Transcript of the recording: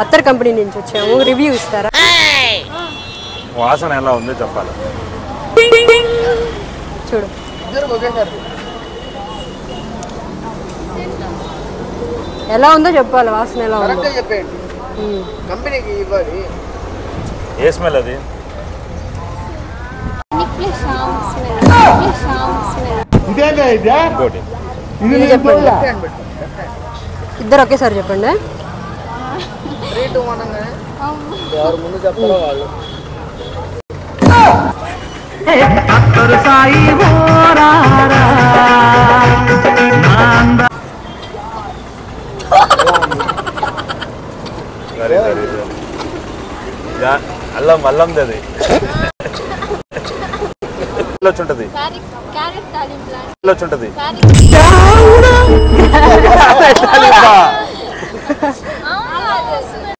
అత్తర్ company నుంచి వచ్చాము, review ఇస్తారా? వాసన ఎలా ఉందో చెప్పాలి. చూడు ఎలా ఉందో చెప్పాలి, వాసన ఎలా ఉందో చెప్పండి. కంపెనీకి ఇవ్వాలి. ఏ స్మెల్ అది? చెప్పండి, ఇద్దరు ఒకేసారి చెప్పండి. ఎవరు ముందు చెప్తారో వాళ్ళు. అల్లం అల్లంది అది వచ్చుంటది వచ్చుంటది